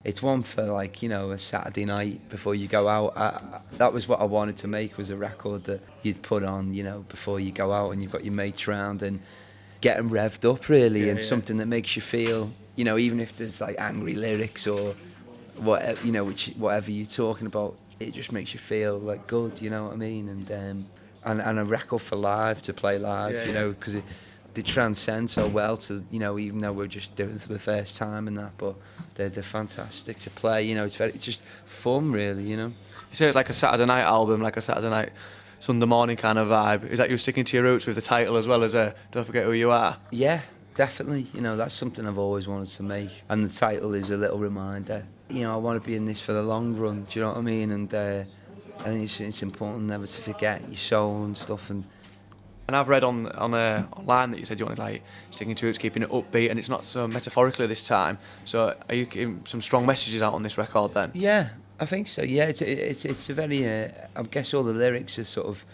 It's one for like, you know, a Saturday night before you go out. That was what I wanted to make, was a record that you'd put on, you know, before you go out and you've got your mates round and get them revved up really, and something that makes you feel, you know, even if there's like angry lyrics or whatever, you know, whatever you're talking about, it just makes you feel like good, you know what I mean? And a record for live, to play live, you know, because they transcend so well to, you know, even though we're just doing it for the first time and that, but they're fantastic to play, you know. It's just fun really, you know. You say it's like a Saturday night album, like a Saturday night, Sunday morning kind of vibe. Is that you sticking to your roots with the title as well as Don't Forget Who You Are? Yeah, definitely. You know, that's something I've always wanted to make, and the title is a little reminder. You know, I want to be in this for the long run, do you know what I mean? And I think it's important never to forget your soul and stuff. And I've read online that you said you wanted like sticking to it, keeping it upbeat, and it's not so metaphorically this time. So are you getting some strong messages out on this record then? Yeah, I think so. Yeah, it's a very. I guess all the lyrics are sort of,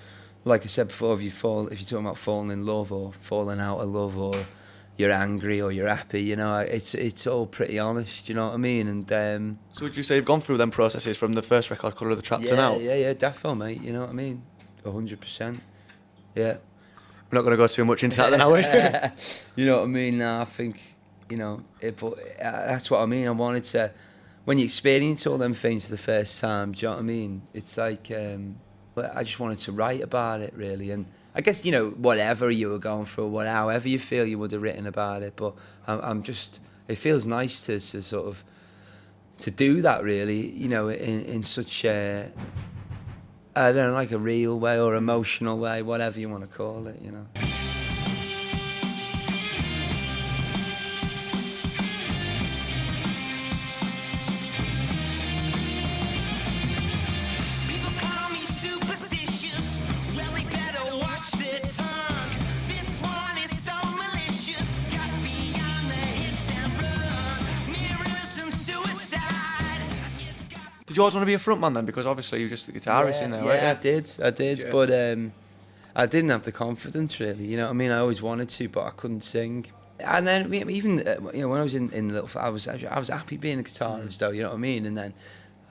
like I said before, if you're talking about falling in love or falling out of love, or you're angry or you're happy, you know, it's all pretty honest. You know what I mean? And so would you say you've gone through them processes from the first record, Colour of the Trap, to now? Yeah, definitely, mate. You know what I mean? 100%. Yeah. We're not going to go too much into that then, are we? You know what I mean? I think, you know, but that's what I mean. I wanted to, when you experience all them things for the first time, do you know what I mean? It's like, I just wanted to write about it, really. And I guess, you know, whatever you were going through, however you feel, you would have written about it. But I'm just, it feels nice to sort of, to do that, really, you know, in such a, I don't know, like a real way or emotional way, whatever you want to call it, you know. People call me superstitious. Well, they better watch their tongue. This one is so malicious. Got beyond the hits and run. Mirrors and suicide. Did you always want to be a frontman then? Because obviously you're just the guitarist in there, weren't you? I did, yeah. But I didn't have the confidence, really. You know what I mean? I always wanted to, but I couldn't sing. And then even you know, when I was in Little, I was happy being a guitarist, though. You know what I mean? And then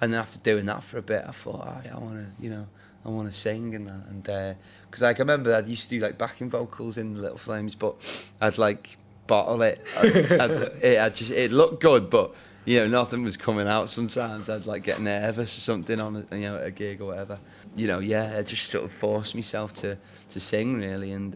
after doing that for a bit, I thought, I want to sing and that. And because like I remember I used to do like backing vocals in the Little Flames, but I'd like bottle it. It looked good, but you know, nothing was coming out. Sometimes I'd like get nervous or something on a gig or whatever. You know, I just sort of forced myself to sing, really. And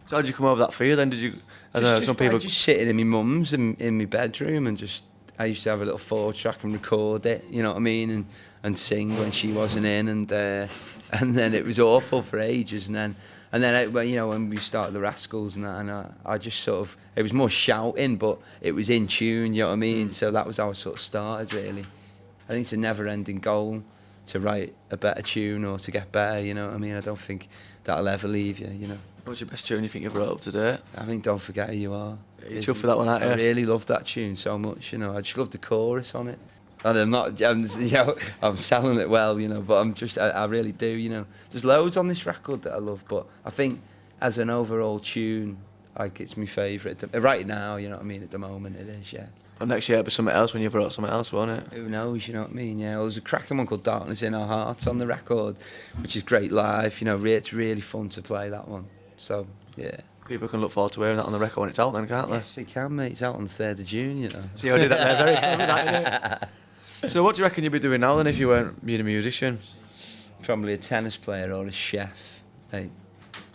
so how did you come over that fear then? Did you? I don't know, some people just sitting in my mum's in my bedroom and just, I used to have a little 4-track and record it, you know what I mean, and sing when she wasn't in, and then it was awful for ages, and then you know, when we started the Rascals and that, and I just sort of, it was more shouting, but it was in tune, you know what I mean? So that was how I sort of started, really. I think it's a never-ending goal to write a better tune or to get better, you know what I mean? I don't think that'll ever leave you, you know. What's your best tune you think you've wrote up to date? I think Don't Forget Who You Are. You're chuffed for that one, aren't you? I really love that tune so much, you know. I just love the chorus on it. And you know, I'm selling it well, you know, but I really do, you know. There's loads on this record that I love, but I think as an overall tune, like, it's my favourite. Right now, you know what I mean, at the moment it is, yeah. And next year it'll be something else when you've wrote something else, won't it? Who knows, you know what I mean, yeah. Well, there's a cracking one called Darkness in Our Hearts on the record, which is great live, you know, it's really fun to play that one. So, yeah. People can look forward to hearing that on the record when it's out then, can't they? Yes, they can, mate. It's out on the 3rd of June, you know. See how I did that there? Very fun with that, isn't it? So what do you reckon you'd be doing now then if you weren't being a musician? Probably a tennis player or a chef. Hey.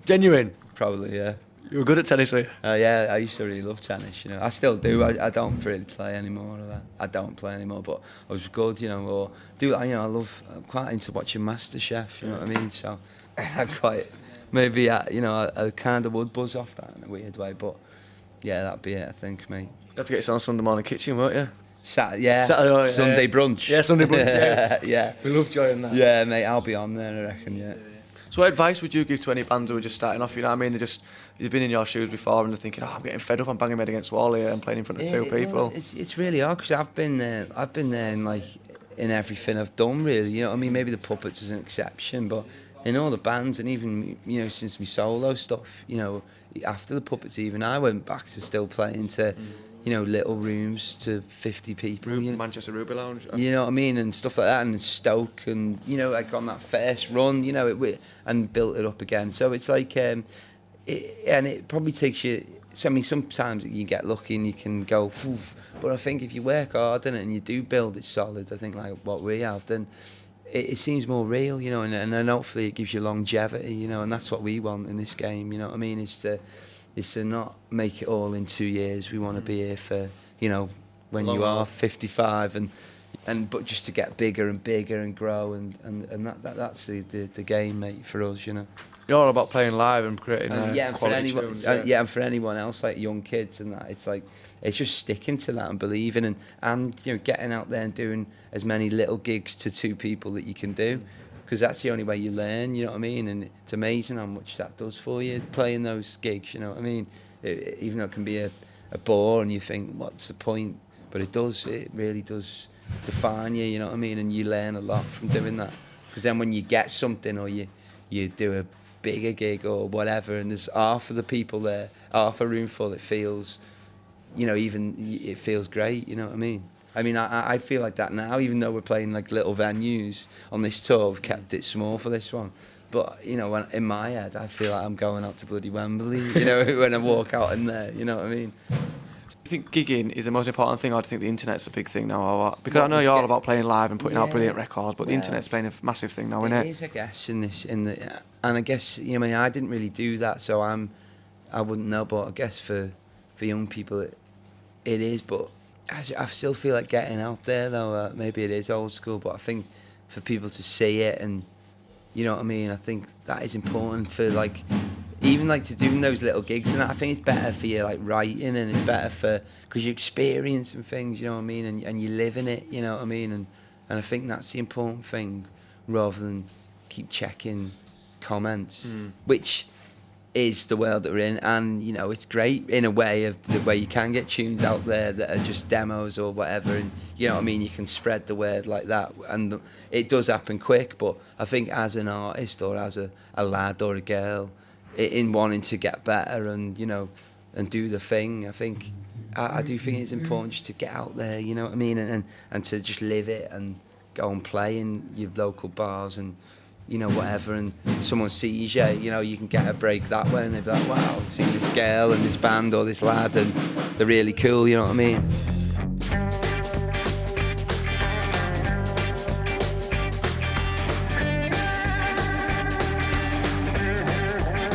Genuine? Probably, yeah. You were good at tennis, were you? Yeah, I used to really love tennis, you know. I still do. I don't really play anymore. I don't play anymore, but I was good, you know. Or you know, I'm quite into watching MasterChef, you know what I mean? So I quite, maybe, you know, I kind of would buzz off that in a weird way, but yeah, that'd be it, I think, mate. You have to get us on Sunday morning kitchen, won't you? Saturday night, Sunday brunch. Yeah, Sunday brunch, yeah. Yeah. We love joining that. Yeah, mate, I'll be on there, I reckon, yeah. So what advice would you give to any bands who are just starting off, you know what I mean? They've been in your shoes before and they're thinking, I'm getting fed up, I'm banging my head against the wall here and playing in front of two people. It's really hard, because I've been there in everything I've done, really, you know what I mean? Maybe the Puppets was an exception, but in all the bands, and even, you know, since my solo stuff, you know, after the Puppets even, I went back to still playing to, you know, little rooms to 50 people. You know? Manchester Ruby Lounge. You know what I mean, and stuff like that, and Stoke, and you know, like on that first run, you know, and built it up again. So it's like, and it probably takes you. So I mean, sometimes you get lucky and you can go, but I think if you work hard in it and you do build it solid, I think like what we have, then it seems more real, you know, and then hopefully it gives you longevity, you know, and that's what we want in this game. You know what I mean? Is to not make it all in 2 years. We want to be here for, you know, when you are 55 and but just to get bigger and bigger and grow and that's the game, mate, for us, you know. You're all about playing live and creating and for quality anyone, tunes. and for anyone else, like young kids and that, it's like it's just sticking to that and believing and you know, getting out there and doing as many little gigs to 2 people that you can do, because that's the only way you learn, you know what I mean? And it's amazing how much that does for you, playing those gigs, you know what I mean? Even though it can be a bore and you think, what's the point? But it really does define you, you know what I mean? And you learn a lot from doing that. Because then when you get something or you do a bigger gig or whatever, and there's half of the people there, half a room full, it feels, you know, it feels great, you know what I mean? I mean, I feel like that now, even though we're playing like little venues on this tour. We've kept it small for this one. But, you know, in my head, I feel like I'm going out to bloody Wembley, you know, when I walk out in there, you know what I mean? Do you think gigging is the most important thing, or do you think the internet's a big thing now? Or what? Because I know you're all about playing live and putting out brilliant records, but the internet's playing a massive thing now, isn't it? It is, I guess, and I guess, you know, I mean, I didn't really do that, so I wouldn't know, but I guess for young people it is, but I still feel like getting out there, though. Maybe it is old school, but I think for people to see it, and you know what I mean, I think that is important for, like, even like to doing those little gigs and that. I think it's better for you, like, writing, and it's better for, because you experience some things, you know what I mean, and you live in it, you know what I mean, and I think that's the important thing, rather than keep checking comments, which is the world that we're in. And you know, it's great in a way of the way you can get tunes out there that are just demos or whatever, and you know what I mean, you can spread the word like that, and it does happen quick. But I think as an artist, or as a lad or a girl, in wanting to get better and, you know, and do the thing, I think I do think it's important just to get out there, you know what I mean, and to just live it and go and play in your local bars and, you know, whatever, and someone sees you, you know, you can get a break that way, and they'd be like, wow, I've seen this girl and this band or this lad, and they're really cool, you know what I mean?